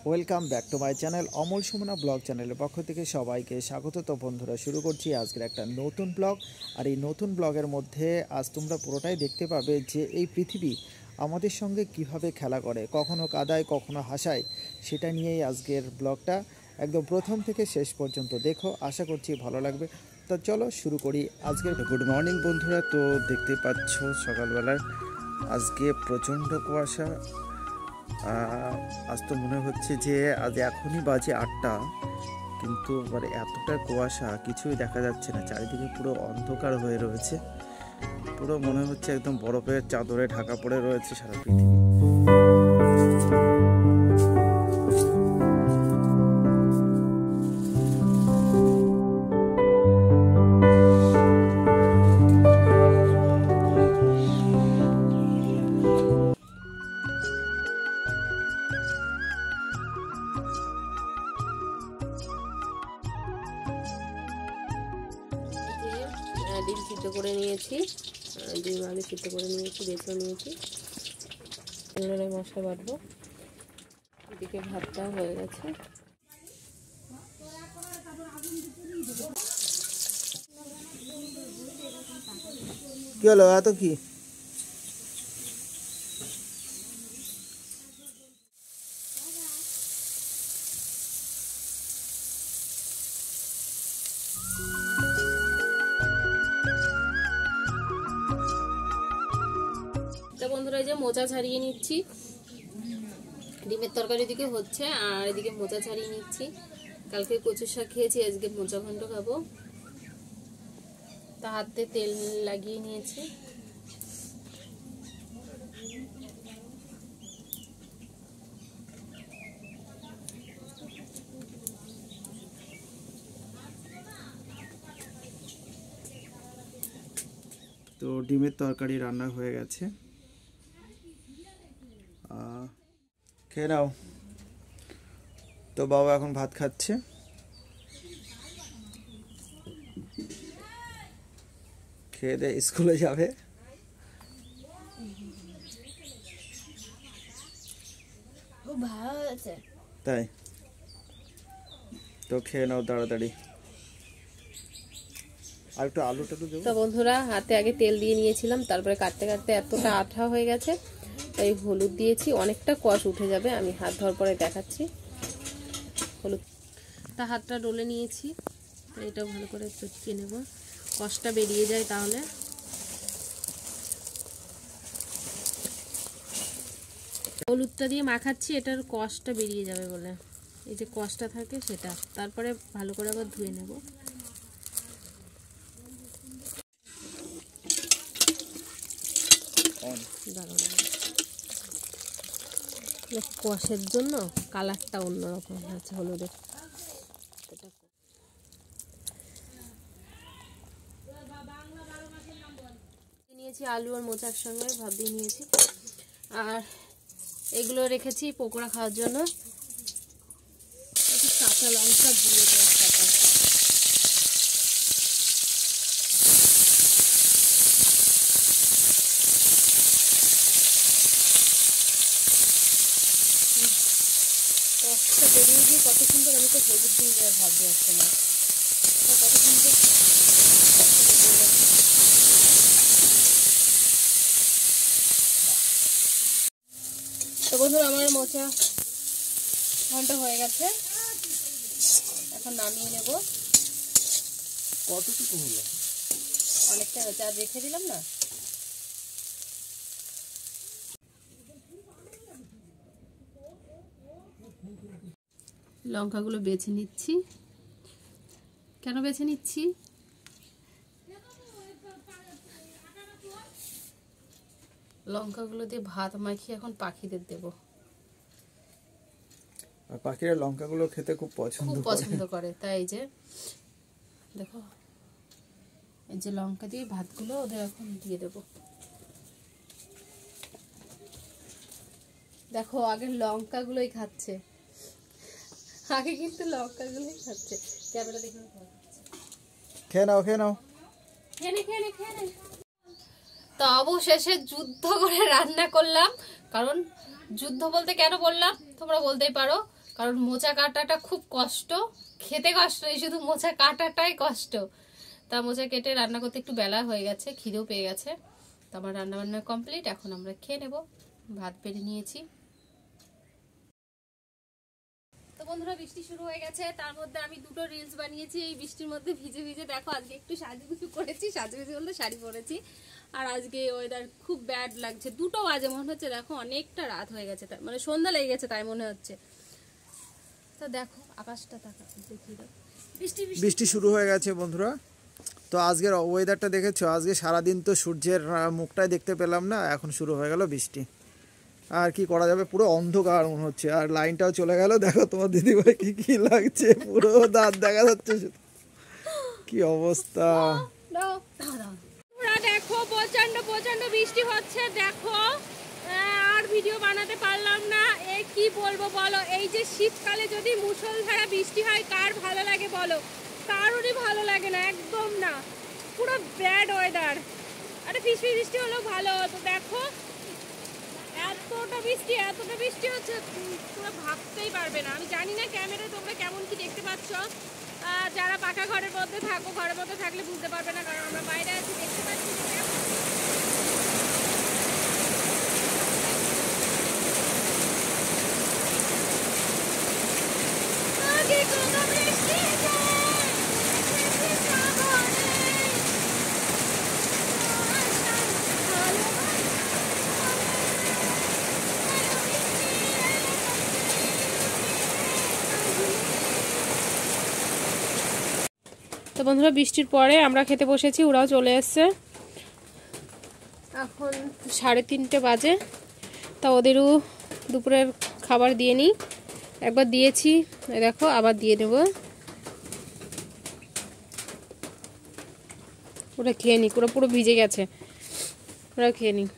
Welcome back to my channel Amal Sumana blog চ্যানেলের পক্ষ থেকে সবাইকে স্বাগত। তো বন্ধুরা, শুরু করছি আজকের একটা নতুন ব্লগ। আর এই নতুন ব্লগের মধ্যে আজ তোমরা পুরোটাই দেখতে পাবে যে এই পৃথিবী আমাদের সঙ্গে কিভাবে খেলা করে, কখনো কাঁদায় কখনো হাসায়, সেটা নিয়েই আজকের ব্লগটা। একদম প্রথম থেকে শেষ পর্যন্ত দেখো, আশা করছি ভালো লাগবে। তো চলো শুরু করি আজকের। গুড মর্নিং বন্ধুরা। তো দেখতে পাচ্ছ সকালবেলায় আজকে প্রচণ্ড কুয়াশা। আজ তো মনে হচ্ছে যে আজ এখনই বাজে 8টা, কিন্তু মানে এতটা কুয়াশা কিছুই দেখা যাচ্ছে না, চারিদিকে পুরো অন্ধকার হয়ে রয়েছে। পুরো মনে হচ্ছে একদম বরফের চাদরে ঢাকা পড়ে রয়েছে সারা পৃথিবী। ডিম সিদ্ধ করে নিয়েছি, ডিম আলু সিদ্ধ করে নিয়েছি, বেছেও নিয়েছি। এগুলো মশলা বাটবো। এদিকে ভাতটাও হয়ে গেছে। কি হলো এত কি? বন্ধুরা, যে মোচা ছাড়িয়ে নিচ্ছি। ডিমের তরকারি দিকে হচ্ছে আর এদিকে মোচা ছাড়িয়ে নিচ্ছি। কালকে কচু শাক খেয়েছি, আজকে মোচা ঘন্ট খাবো। তা হাতে তেল লাগিয়ে নিয়েছি। তো ডিমের তরকারি রান্না হয়ে গেছে, খেয়ে নাও। তো বাবা এখন ভাত খাচ্ছে, খেয়ে দিয়ে স্কুলে যাবে। তাই তো খেয়ে নাও তাড়াতাড়ি। আর একটু আলু টালু দেবো। তো বন্ধুরা, হাতে আগে তেল দিয়ে নিয়েছিলাম, তারপরে কাটতে কাটতে এতটা আঠা হয়ে গেছে, তাই হলুদ দিয়েছি। অনেকটা কষ উঠে যাবে, আমি হাত ধোয়ার পরে দেখাচ্ছি। হলুদ তা হাতটা ডলে নিয়েছি, তো এটাও ভালো করে চটকিয়ে নেব, কষটা বেরিয়ে যায়। তাহলে হলুদটা দিয়ে মাখাচ্ছি, এটার কষটা বেরিয়ে যাবে বলে, এই যে কষটা থাকে সেটা। তারপরে ভালো করে আবার ধুয়ে নেব। কষের জন্য কালারটা অন্যরকম হয়েছে হলুদের। নিয়েছি আলু আর মোচার সঙ্গে ভাত দিয়ে নিয়েছি, আর এগুলো রেখেছি পকোড়া খাওয়ার জন্য। একটু কাঁচা লঙ্কা দিয়ে কষ্টটা বেরিয়ে গিয়ে কত সুন্দর। আমি তো হলুদ দিয়ে ভাবতে আসছে না, কত সুন্দর। তো বন্ধুরা, আমার মোচা ঘন্টা হয়ে গেছে, এখন নামিয়ে নেব। কতটুকু হলো? অনেকটা হয়েছে, আর রেখে দিলাম না। লঙ্কাগুলো বেছে নিচ্ছি। কেন বেছে নিচ্ছি? লঙ্কাগুলো দিয়ে ভাত মাখিয়ে এখন পাখিদের দেব। আর পাখিরা লঙ্কাগুলো খেতে খুব পছন্দ করে, তাই এই যে দেখো, এই যে লঙ্কা দিয়ে ভাতগুলো ওদের এখন দিয়ে দেব। দেখো, আগে লঙ্কাগুলোই খাচ্ছে, আগে কিন্তু লঙ্কাগুলোই খাচ্ছে। ক্যামেরা দেখে খেয়ে নাও, খেয়ে নাও। তো অবশেষে যুদ্ধ করে রান্না করলাম। কারণ যুদ্ধ বলতে কেন বললাম তোমরা বলতেই পারো, কারণ মোচা কাটাটা খুব কষ্ট, খেতে কষ্ট নেই, শুধু মোচা কাটাটাই কষ্ট। তা মোচা কেটে রান্না করতে একটু বেলা হয়ে গেছে, খিদেও পেয়ে গেছে। তো আমার রান্না বান্না কমপ্লিট, এখন আমরা খেয়ে নেব। ভাত বেড়ে নিয়েছি। তো বন্ধুরা বৃষ্টি শুরু হয়ে গেছে, তার মধ্যে আমি দুটো রিলস বানিয়েছি এই বৃষ্টির মধ্যে ভিজে ভিজে। দেখো আজকে একটু সাজুগুজু করেছি, সাজুগুজু বলতে শাড়ি পরেছি। আর আজকে ওয়েদার খুব ব্যাড লাগছে, 2টো বাজে মনে হচ্ছে। দেখো অনেকটা রাত হয়ে গেছে, মানে সন্ধ্যা লেগে গেছে তাই মনে হচ্ছে। তো দেখো আকাশটা দেখিয়ে দাও, বৃষ্টি শুরু হয়ে গেছে বন্ধুরা। তো আজকের ওয়েদারটা দেখেছো, আজকে সারাদিন তো সূর্যের মুখটাই দেখতে পেলাম না, এখন শুরু হয়ে গেল বৃষ্টি। আর কি করা যাবে, পুরো অন্ধকার মনে হচ্ছে। আর লাইনটাও চলে গেল। দেখো তোমার দিদিভাই কি লাগছে, পুরো দাঁত দেখা যাচ্ছে, কি অবস্থা। দেখো প্রচন্ড প্রচন্ড বৃষ্টি হচ্ছে। দেখো আর ভিডিও বানাতে পারলাম না। কি বলবো বলো, এই যে শীতকালে যদি মুষলধারা বৃষ্টি হয় কার ভালো লাগে বলো? কারোরই ভালো লাগে না, একদম না। পুরো ব্যাড ওয়েদার। আরে ফিসফিস বৃষ্টি হলেও ভালো হতো। দেখো এতটা বৃষ্টি হচ্ছে, তোমরা ভাবতেই পারবে না। আমি জানি না ক্যামেরায় তোমরা কেমন কি দেখতে পাচ্ছ। যারা পাকা ঘরের মধ্যে থাকো, ঘরের মধ্যে থাকলে বুঝতে পারবে না, কারণ আমরা বাইরে আছি, দেখতে পাচ্ছি। তো বন্ধুরা বৃষ্টির পরে আমরা খেতে বসেছি, ওরাও চলে এসছে। এখন 3:30 বাজে। তা ওদেরও দুপুরের খাবার দিয়ে নিই। একবার দিয়েছি, দেখো আবার দিয়ে নেব। ওরা খেয়ে নিক, ওরা পুরো ভিজে গেছে, ওরা খেয়ে নিক।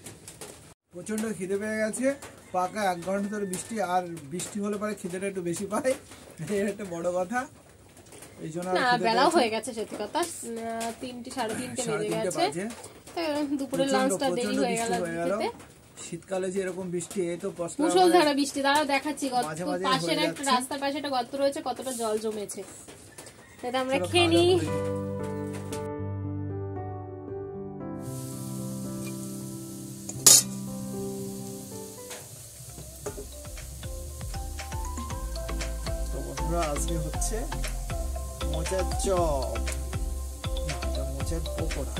প্রচন্ড খিদে পেয়ে গেছে, পাকা 1 ঘন্টা ধরে বৃষ্টি। আর বৃষ্টি হলে পরে খিদেটা একটু বেশি পায়, এটা একটা বড় কথা। এই জন্য বেলাও হয়ে গেছে, সত্যি কথা 3টে 3:30 বেজে গেছে। দুপুরের লাঞ্চটা দেরি হয়ে গেল। শীতকালে যে এরকম বৃষ্টি, এই তো মুষলধারা বৃষ্টি। দাঁড়াও দেখাচ্ছি, পাশের একটা রাস্তার পাশে একটা গর্ত রয়েছে, কতটা জল জমেছে। এটা আমরা খেয়ে নিই। তো বন্ধুরা আজকে হচ্ছে মোচার চপ, মোচার পকোড়া।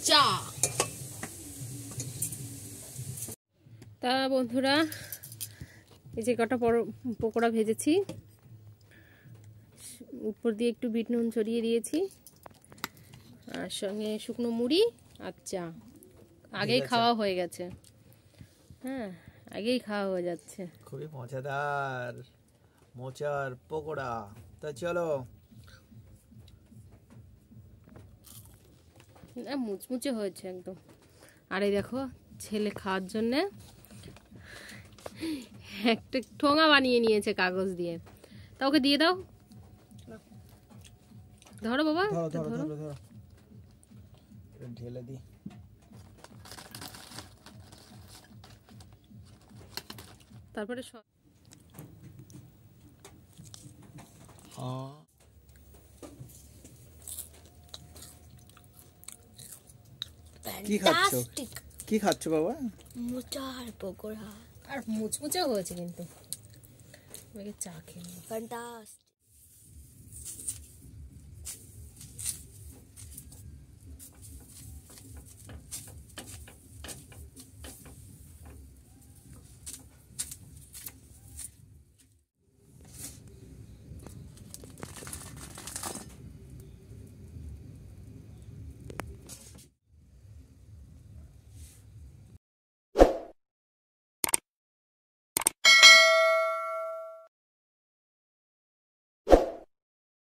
চা। তা বন্ধুরা এই যে কটা পকোড়া ভেজেছি, উপর দিয়ে একটু বিট নুন ছড়িয়ে দিয়েছি, আর সঙ্গে শুকনো মুড়ি আর চা। আগেই খাওয়া হয়ে গেছে, হ্যাঁ আগেই খাওয়া হয়ে যাচ্ছে। খুবই মজাদার মোচার পকোড়া। তা চলো, মুচমুচে হয়েছে একদম। আর এই দেখো ছেলে খাওয়ার জন্যে একটা ঠোঙা বানিয়ে নিয়েছে কাগজ দিয়ে। তা ওকে দিয়ে দাও, ধরো বাবা, ঢেলে দি। তারপরে কি খাচ্ছ, কি খাচ্ছ বাবা? মোচা আর পকোড়া, আর মুচমুচে হয়েছে কিন্তু। চা খেয়ে ফ্যান্টাস্টিক।